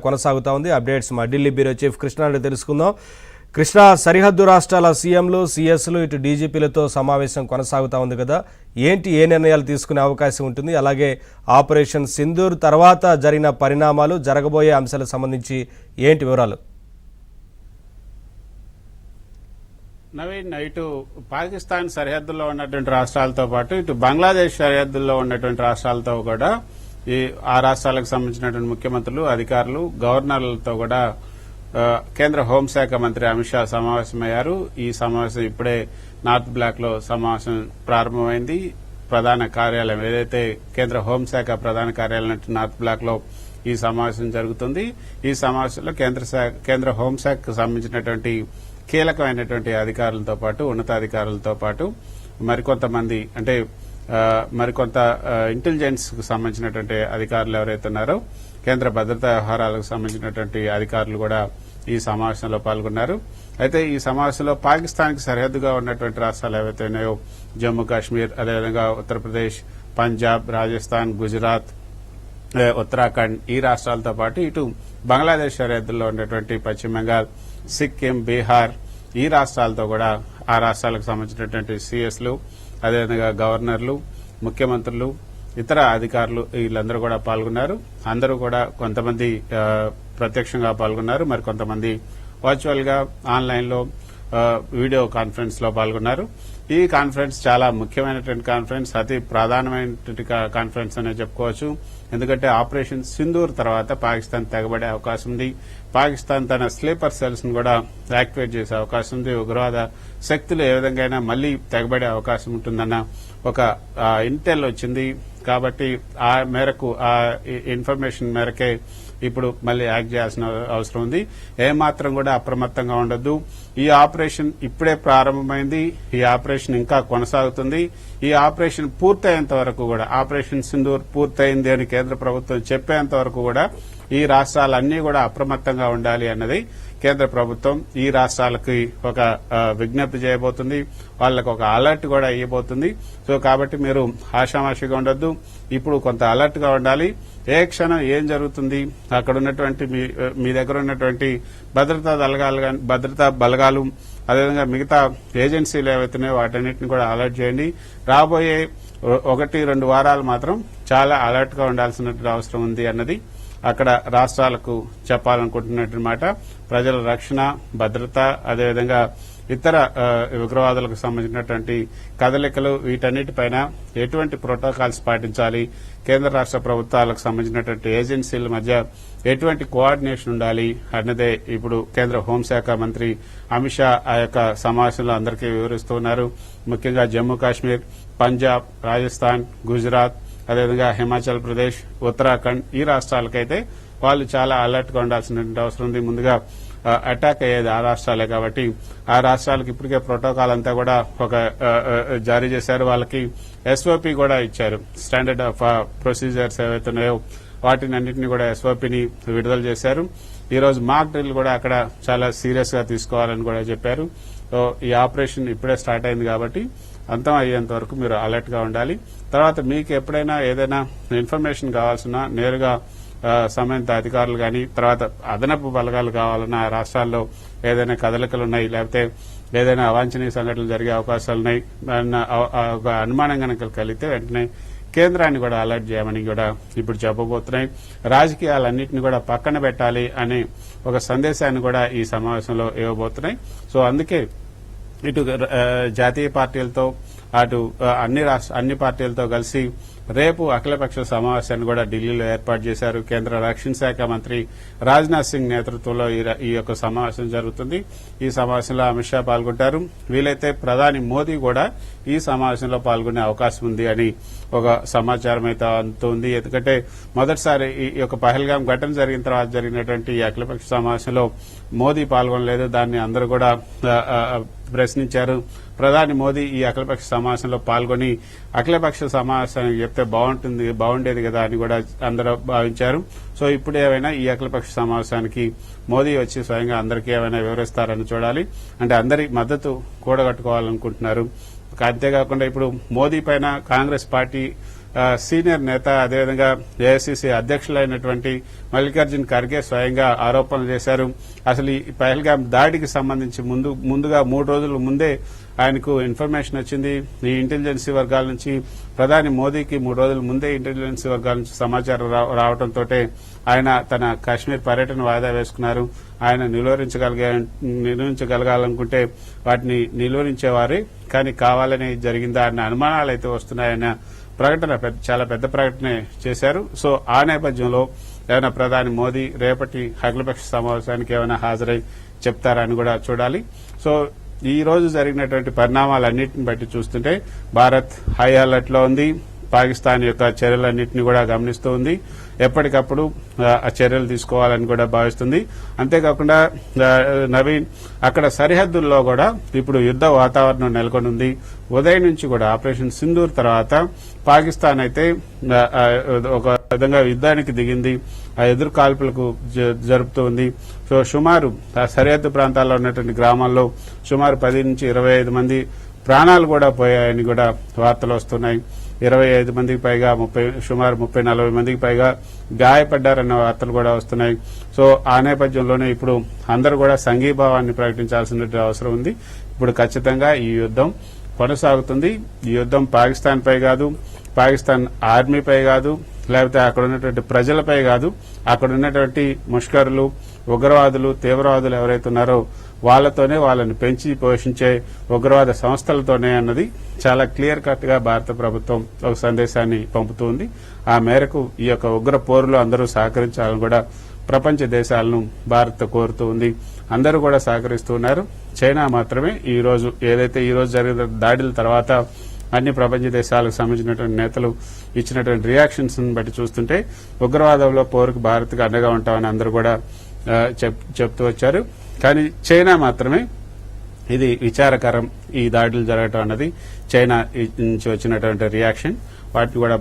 కొనసాగుతా ఉంది. అప్డేట్స్ మా Delhi bureau chief Krishna తెలుసుకుందాం. కృష్ణ, సరిహద్దు రాష్ట్రాల సీఎంలు, సీఎస్లు, ఇటు డీజీపీలతో సమావేశం కొనసాగుతా ఉంది కదా, ఏ నిర్ణయాలు తీసుకునే అవకాశం ఉంటుంది? అలాగే ఆపరేషన్ సింధూర్ తర్వాత జరిగిన పరిణామాలు, జరగబోయే అంశాలకు సంబంధించి ఏంటి వివరాలు? నవీన్, ఇటు పాకిస్తాన్ సరిహద్దుల్లో ఉన్నటువంటి రాష్ట్రాలతో పాటు ఇటు బంగ్లాదేశ్ సరిహద్దుల్లో ఉన్నటువంటి రాష్ట్రాలతో కూడా ఆ రాష్ట్రాలకు సంబంధించినటువంటి ముఖ్యమంత్రులు, అధికారులు, గవర్నర్లతో కూడా కేంద్ర హోంశాఖ మంత్రి అమిత్ షా సమావేశమయ్యారు. ఈ సమావేశం ఇప్పుడే నార్త్ బ్లాక్ లో సమావేశం ప్రారంభమైంది. ప్రధాన కార్యాలయం ఏదైతే కేంద్ర హోంశాఖ ప్రధాన కార్యాలయం నార్త్ బ్లాక్ లో ఈ సమావేశం జరుగుతుంది. ఈ సమావేశంలో కేంద్ర హోంశాఖకు సంబంధించినటువంటి కీలకమైనటువంటి అధికారులతో పాటు ఉన్నతాధికారులతో పాటు మరికొంతమంది మరికొంత ఇంటెలిజెన్స్ కు సంబంధించినటువంటి అధికారులు ఎవరైతే ఉన్నారో కేంద్ర భద్రతా వ్యవహారాలకు సంబంధించినటువంటి అధికారులు కూడా ఈ సమావేశంలో పాల్గొన్నారు. అయితే ఈ సమావేశంలో పాకిస్తాన్ కి సరిహద్దుగా ఉన్నటువంటి రాష్ట్రాలు ఏవైతే ఉన్నాయో జమ్మూ కాశ్మీర్, అదేవిధంగా ఉత్తరప్రదేశ్, పంజాబ్, రాజస్థాన్, గుజరాత్, ఉత్తరాఖండ్ ఈ రాష్ట్రాలతో పాటు ఇటు బంగ్లాదేశ్ సరిహద్దుల్లో ఉన్నటువంటి పశ్చిమ బెంగాల్, సిక్కిం, బీహార్ ఈ రాష్ట్రాలతో కూడా ఆ రాష్ట్రాలకు సంబంధించినటువంటి సీఎస్లు, అదేవిధంగా గవర్నర్లు, ముఖ్యమంత్రులు, ఇతర అధికారులు వీళ్ళందరూ కూడా పాల్గొన్నారు. అందరూ కూడా కొంతమంది ప్రత్యక్షంగా పాల్గొన్నారు, మరి కొంతమంది వర్చువల్ గా ఆన్లైన్ లో వీడియో కాన్ఫరెన్స్ లో పాల్గొన్నారు. ఈ కాన్ఫరెన్స్ చాలా ముఖ్యమైనటువంటి కాన్ఫరెన్స్, అతి ప్రధానమైనటువంటి కాన్ఫరెన్స్ అనే చెప్పుకోవచ్చు. ఎందుకంటే ఆపరేషన్ సింధూర్ తర్వాత పాకిస్తాన్ తెగబడే అవకాశం ఉంది. పాకిస్తాన్ తన స్లీపర్ సెల్స్ ను కూడా యాక్టివేట్ చేసే అవకాశం ఉంది. ఉగ్రవాద శక్తులు ఏ విధంగా మళ్లీ తెగబడే అవకాశం ఉంటుందన్న ఒక ఇంటెల్ వచ్చింది. కాబట్టి ఆ మేరకు ఆ ఇన్ఫర్మేషన్ మేరకే ఇప్పుడు మళ్లీ యాక్ట్ చేయాల్సిన అవసరం ఉంది. ఏమాత్రం కూడా అప్రమత్తంగా ఉండొద్దు. ఈ ఆపరేషన్ ఇప్పుడే ప్రారంభమైంది. ఈ ఆపరేషన్ ఇంకా కొనసాగుతుంది. ఈ ఆపరేషన్ పూర్తయ్యేంత వరకు కూడా, ఆపరేషన్ సింధూర్ పూర్తయింది అని కేంద్ర ప్రభుత్వం చెప్పేంత వరకు కూడా ఈ రాష్ట్రాలన్నీ కూడా అప్రమత్తంగా ఉండాలి అన్నది కేంద్ర ప్రభుత్వం ఈ రాష్ట్రాలకి ఒక విజ్ఞప్తి చేయబోతుంది. వాళ్లకు ఒక అలర్ట్ కూడా ఇవ్వబోతుంది. సో కాబట్టి మీరు ఆషామాషిగా ఉండొద్దు. ఇప్పుడు కొంత అలర్ట్ గా ఉండాలి. ఏ క్షణం ఏం జరుగుతుంది, అక్కడ ఉన్నటువంటి మీ దగ్గర ఉన్నటువంటి భద్రతా బలగాలు, అదేవిధంగా మిగతా ఏజెన్సీలు ఏవైతున్నాయో వాటన్నిటిని కూడా అలర్ట్ చేయండి. రాబోయే 1-2 వారాలు మాత్రం చాలా అలర్ట్ గా ఉండాల్సిన అవసరం ఉంది అన్నది అక్కడ రాష్ట్రాలకు చెప్పాలనుకుంటున్నట్టు మాట. ప్రజల రక్షణ, భద్రత, అదేవిధంగా ఇతర ఉగ్రవాదులకు సంబంధించినటువంటి కదలికలు, వీటన్నిటిపైన ఎటువంటి ప్రోటోకాల్స్ పాటించాలి, కేంద్ర రాష్ట్ర ప్రభుత్వాలకు సంబంధించినటువంటి ఏజెన్సీల మధ్య ఎటువంటి కోఆర్డినేషన్ ఉండాలి అన్నదే ఇప్పుడు కేంద్ర హోంశాఖ మంత్రి అమిత్ షా ఆ యొక్క సమావేశంలో అందరికీ వివరిస్తున్నారు. ముఖ్యంగా జమ్మూ కాశ్మీర్, పంజాబ్, రాజస్థాన్, గుజరాత్, అదేవిధంగా హిమాచల్ ప్రదేశ్, ఉత్తరాఖండ్ ఈ రాష్ట్రాలకైతే వాళ్ళు చాలా అలర్ట్ గా ఉండాల్సిన అవసరం ఉంది. ముందుగా అటాక్ అయ్యేది ఆ రాష్ట్రాలే కాబట్టి ఆ రాష్ట్రాలకు ఇప్పటికే ప్రోటోకాల్ అంతా కూడా ఒక జారీ చేశారు. వాళ్ళకి ఎస్ఓపి కూడా ఇచ్చారు. స్టాండర్డ్ ఆఫ్ ప్రొసీజర్స్ ఏవైతున్నాయో వాటిని అన్నింటినీ కూడా ఎస్ఓపిని విడుదల చేశారు. ఈ రోజు మాక్ డ్రిల్ కూడా అక్కడ చాలా సీరియస్ గా తీసుకోవాలని కూడా చెప్పారు. సో ఈ ఆపరేషన్ ఇప్పుడే స్టార్ట్ అయింది కాబట్టి అంతం అయ్యేంత వరకు మీరు అలర్ట్ గా ఉండాలి. తర్వాత మీకు ఎప్పుడైనా ఏదైనా ఇన్ఫర్మేషన్ కావాల్సిన నేరుగా సంబంధిత అధికారులు గాని, తర్వాత అదనపు బలగాలు కావాలన్నా రాష్ట్రాల్లో ఏదైనా కదలికలు ఉన్నాయి, లేకపోతే ఏదైనా అవాంఛనీయ సంఘటనలు జరిగే అవకాశాలున్నాయి ఒక అనుమానం కనుక కలిగితే వెంటనే కేంద్రాన్ని కూడా అలర్ట్ చేయమని కూడా ఇప్పుడు చెప్పబోతున్నాయి. రాజకీయాలన్నింటినీ కూడా పక్కన పెట్టాలి అనే ఒక సందేశాన్ని కూడా ఈ సమావేశంలో ఇవ్వబోతున్నాయి. సో అందుకే ఇటు జాతీయ పార్టీలతో అటు అన్ని పార్టీలతో కలిసి రేపు అఖిలపక్ష సమావేశాన్ని కూడా ఢిల్లీలో ఏర్పాటు చేశారు. కేంద్ర రక్షణ శాఖ మంత్రి రాజ్నాథ్ సింగ్ నేతృత్వంలో ఈ యొక్క సమావేశం జరుగుతుంది. ఈ సమావేశంలో అమిత్ షా పాల్గొంటారు. వీలైతే ప్రధాని మోదీ కూడా ఈ సమావేశంలో పాల్గొనే అవకాశం ఉంది అని ఒక సమాచారం అయితే అందుతుంది. ఎందుకంటే మొదటిసారి ఈ యొక్క పహల్గాం ఘటన జరిగిన తర్వాత జరిగినటువంటి ఈ అఖిలపక్ష సమావేశంలో మోదీ పాల్గొనలేదు. దాన్ని అందరూ కూడా ప్రశ్నించారు. ప్రధాని మోదీ ఈ అఖిలపక్ష సమావేశంలో పాల్గొని అఖిలపక్ష సమావేశానికి చెప్తే బాగుండేది కదా అని కూడా అందరూ భావించారు. సో ఇప్పుడు ఏమైనా ఈ అఖిలపక్ష సమావేశానికి మోదీ వచ్చి స్వయంగా అందరికీ ఏమైనా వివరిస్తారని చూడాలి. అంటే అందరి మద్దతు కూడగట్టుకోవాలనుకుంటున్నారు. అంతేకాకుండా ఇప్పుడు మోదీ పైన కాంగ్రెస్ పార్టీ సీనియర్ నేత అదేవిధంగా ఏఐసిసి అధ్యక్షులైనటువంటి మల్లికార్జున్ ఖర్గే స్వయంగా ఆరోపణలు చేశారు. అసలు ఈ పహల్గాం దాడికి సంబంధించి ముందుగా 3 రోజుల ముందే ఆయనకు ఇన్ఫర్మేషన్ వచ్చింది. ఈ ఇంటెలిజెన్సీ వర్గాల నుంచి ప్రధాని మోదీకి 3 రోజుల ముందే ఇంటెలిజెన్సీ వర్గాల నుంచి సమాచారం రావడంతో ఆయన తన కాశ్మీర్ పర్యటన వాయిదా వేసుకున్నారు. ఆయన నిలువరించగలగాలనుకుంటే వాటిని నిలువరించేవారే, కానీ కావాలని జరిగిందా అన్న అనుమానాలు అయితే వస్తున్నాయన్న ప్రకటన చాలా పెద్ద ప్రకటనే చేశారు. సో ఆ నేపథ్యంలో ఏమైనా ప్రధాని మోదీ రేపటి అఖిలపక్ష సమావేశానికి ఏమైనా హాజరై చెప్తారని కూడా చూడాలి. సో ఈ రోజు జరిగినటువంటి పరిణామాలన్నింటిని బట్టి చూస్తుంటే భారత్ హై అలర్ట్ లో ఉంది. పాకిస్తాన్ యొక్క చర్యలన్నింటినీ కూడా గమనిస్తూ ఉంది. ఎప్పటికప్పుడు ఆ చర్యలు తీసుకోవాలని కూడా భావిస్తుంది. అంతేకాకుండా నవీన్, అక్కడ సరిహద్దుల్లో కూడా ఇప్పుడు యుద్ద వాతావరణం నెలకొని ఉంది. ఉదయం నుంచి కూడా ఆపరేషన్ సింధూర్ తర్వాత పాకిస్తాన్ అయితే ఒక విధంగా యుద్ధానికి దిగింది. ఆ ఎదురు కాల్పులకు జరుపుతూ ఉంది. సో సుమారు ఆ సరిహద్దు ప్రాంతాల్లో ఉన్నటువంటి గ్రామాల్లో సుమారు 10 నుంచి 25 మంది ప్రాణాలు కూడా పోయాయని కూడా వార్తలు వస్తున్నాయి. 25 మందికి పైగా సుమారు 30-40 మందికి పైగా గాయపడ్డారన్న వార్తలు కూడా వస్తున్నాయి. సో ఆ నేపథ్యంలోనే ఇప్పుడు అందరూ కూడా సంఘీభావాన్ని ప్రకటించాల్సిన అవసరం ఉంది. ఇప్పుడు ఖచ్చితంగా ఈ యుద్దం కొనసాగుతుంది. ఈ యుద్దం పాకిస్తాన్ పై కాదు, పాకిస్తాన్ ఆర్మీపై కాదు, లేకపోతే అక్కడ ఉన్నటువంటి ప్రజలపై కాదు, అక్కడ ఉన్నటువంటి ముష్కరులు, ఉగ్రవాదులు, తీవ్రవాదులు ఎవరైతే ఉన్నారో వాళ్లతోనే, వాళ్ళని పెంచి పోషించే ఉగ్రవాద సంస్థలతోనే అన్నది చాలా క్లియర్ కట్ గా భారత ప్రభుత్వం ఒక సందేశాన్ని పంపుతుంది. ఆ మేరకు ఈ యొక్క ఉగ్ర పోరులో అందరూ సహకరించాలని కూడా ప్రపంచ దేశాలను భారత్ కోరుతూ ఉంది. అందరూ కూడా సహకరిస్తున్నారు. చైనా మాత్రమే ఈ రోజు జరిగిన దాడుల తర్వాత అన్ని ప్రపంచ దేశాలకు సంబంధించినటువంటి నేతలు ఇచ్చినటువంటి రియాక్షన్స్ బట్టి చూస్తుంటే ఉగ్రవాదంలో పోరుకు భారత్ కు అండగా ఉంటామని అందరూ కూడా చెప్తూ వచ్చారు. కానీ చైనా మాత్రమే ఇది విచారకరం, ఈ దాడులు జరగటం అన్నది చైనా నుంచి వచ్చినటువంటి రియాక్షన్. వాటిని కూడా